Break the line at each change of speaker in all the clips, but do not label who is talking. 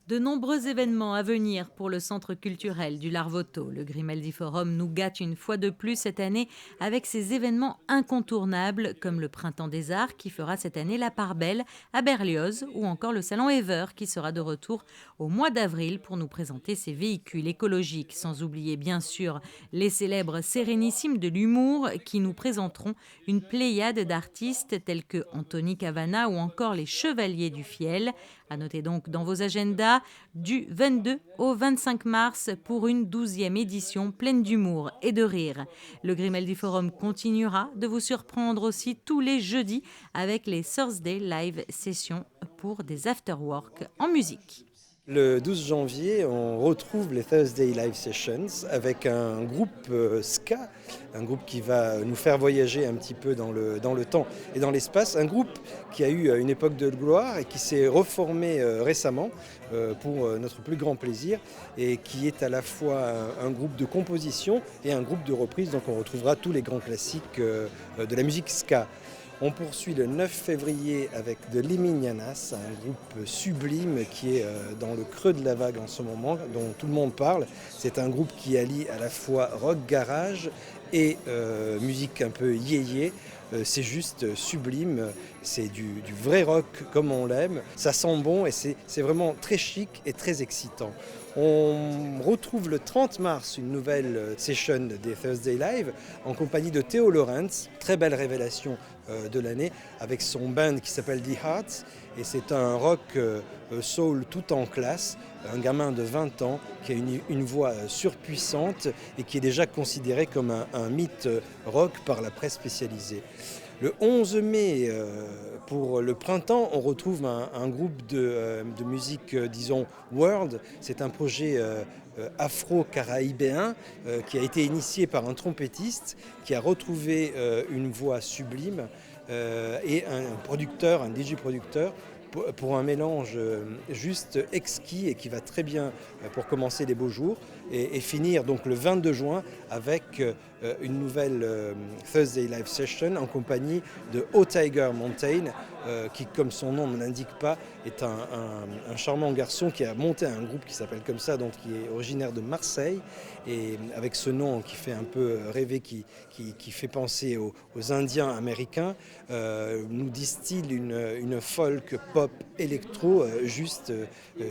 De nombreux événements à venir pour le centre culturel du Larvoto. Le Grimaldi Forum nous gâte une fois de plus cette année avec ses événements incontournables comme le Printemps des Arts qui fera cette année la part belle à Berlioz ou encore le Salon Ever qui sera de retour au mois d'avril pour nous présenter ses véhicules écologiques. Sans oublier bien sûr les célèbres Sérénissimes de l'humour qui nous présenteront une pléiade d'artistes tels que Anthony Cavana ou encore les Chevaliers du Fiel. À noter donc dans vos agendas du 22 au 25 mars pour une 12e édition pleine d'humour et de rire. Le Grimaldi Forum continuera de vous surprendre aussi tous les jeudis avec les Thursday Live Sessions pour des afterwork en musique.
Le 12 janvier, on retrouve les Thursday Live Sessions avec un groupe ska, un groupe qui va nous faire voyager un petit peu dans le temps et dans l'espace. Un groupe qui a eu une époque de gloire et qui s'est reformé récemment pour notre plus grand plaisir et qui est à la fois un groupe de composition et un groupe de reprise. Donc on retrouvera tous les grands classiques de la musique ska. On poursuit le 9 février avec The Liminianas, un groupe sublime qui est dans le creux de la vague en ce moment, dont tout le monde parle. C'est un groupe qui allie à la fois rock garage et musique un peu yéyé. C'est juste sublime, c'est du vrai rock comme on l'aime. Ça sent bon et c'est vraiment très chic et très excitant. On retrouve le 30 mars une nouvelle session des Thursday Live en compagnie de Theo Lawrence, très belle révélation de l'année, avec son band qui s'appelle The Hearts. Et c'est un rock soul tout en classe, un gamin de 20 ans qui a une voix surpuissante et qui est déjà considéré comme un mythe rock par la presse spécialisée. Le 11 mai, pour le printemps, on retrouve un groupe de musique, disons, world. C'est un projet afro-caraïbéen qui a été initié par un trompettiste qui a retrouvé une voix sublime et un producteur, un DJ producteur, pour un mélange juste exquis et qui va très bien pour commencer les beaux jours et finir donc le 22 juin avec une nouvelle Thursday Live Session en compagnie de O Tiger Mountain qui, comme son nom ne l'indique pas, est un charmant garçon qui a monté un groupe qui s'appelle comme ça, donc qui est originaire de Marseille et avec ce nom qui fait un peu rêver, qui fait penser aux Indiens américains, nous distille une folk pop électro juste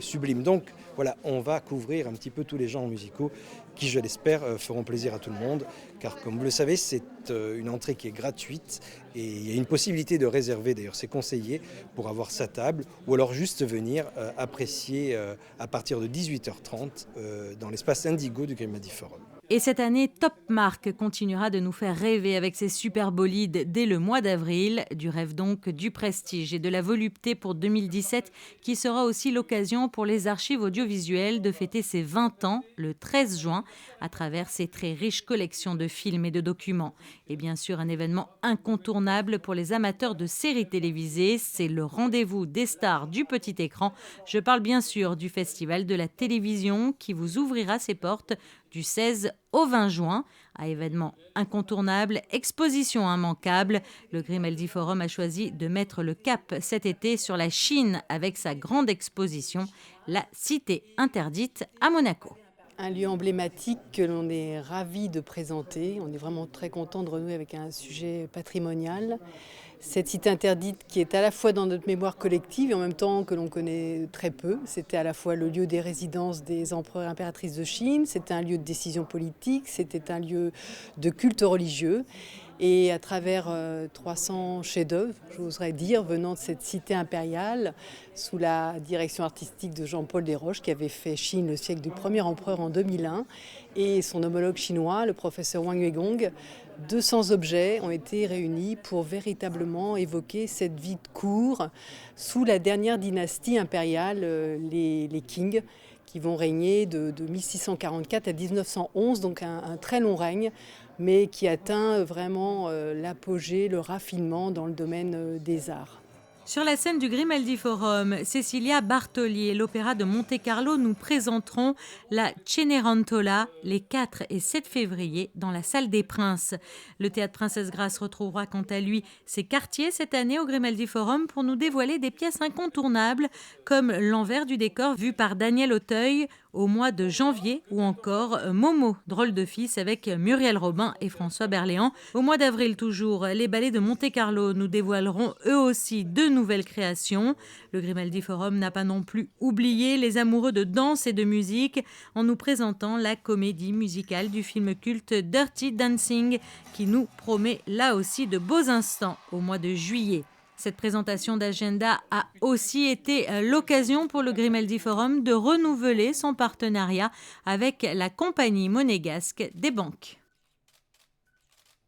sublime. Donc voilà, on va couvrir un petit peu tous les genres musicaux qui, je l'espère, feront plaisir à tout le monde. Car comme vous le savez, c'est une entrée qui est gratuite et il y a une possibilité de réserver, d'ailleurs c'est conseillé, pour avoir sa table ou alors juste venir apprécier à partir de 18h30 dans l'espace Indigo du Grimaldi Forum.
Et cette année, Top Marque continuera de nous faire rêver avec ses super bolides dès le mois d'avril. Du rêve donc, du prestige et de la volupté pour 2017 qui sera aussi l'occasion pour les archives audiovisuelles de fêter ses 20 ans le 13 juin à travers ses très riches collections de films et de documents. Et bien sûr, un événement incontournable pour les amateurs de séries télévisées, c'est le rendez-vous des stars du petit écran. Je parle bien sûr du Festival de la télévision qui vous ouvrira ses portes du 16 au 20 juin. À événement incontournable, exposition immanquable, le Grimaldi Forum a choisi de mettre le cap cet été sur la Chine avec sa grande exposition, la Cité interdite à Monaco.
Un lieu emblématique que l'on est ravi de présenter. On est vraiment très content de renouer avec un sujet patrimonial. Cette cité interdite qui est à la fois dans notre mémoire collective et en même temps que l'on connaît très peu. C'était à la fois le lieu des résidences des empereurs et impératrices de Chine, c'était un lieu de décision politique, c'était un lieu de culte religieux. Et à travers 300 chefs-d'œuvre, j'oserais dire, venant de cette cité impériale, sous la direction artistique de Jean-Paul Desroches, qui avait fait Chine le siècle du premier empereur en 2001, et son homologue chinois, le professeur Wang Huigong, 200 objets ont été réunis pour véritablement évoquer cette vie de cour sous la dernière dynastie impériale, les Qing, qui vont régner de 1644 à 1911, donc un très long règne, mais qui atteint vraiment l'apogée, le raffinement dans le domaine des arts.
Sur la scène du Grimaldi Forum, Cecilia Bartoli et l'Opéra de Monte-Carlo nous présenteront la Cenerentola les 4 et 7 février dans la Salle des Princes. Le Théâtre Princesse Grace retrouvera quant à lui ses quartiers cette année au Grimaldi Forum pour nous dévoiler des pièces incontournables comme L'envers du décor vu par Daniel Auteuil au mois de janvier ou encore Momo, drôle de fils avec Muriel Robin et François Berléand. Au mois d'avril toujours, les ballets de Monte-Carlo nous dévoileront eux aussi 2 nouvelles créations. Le Grimaldi Forum n'a pas non plus oublié les amoureux de danse et de musique en nous présentant la comédie musicale du film culte Dirty Dancing qui nous promet là aussi de beaux instants au mois de juillet. Cette présentation d'agenda a aussi été l'occasion pour le Grimaldi Forum de renouveler son partenariat avec la compagnie monégasque des banques.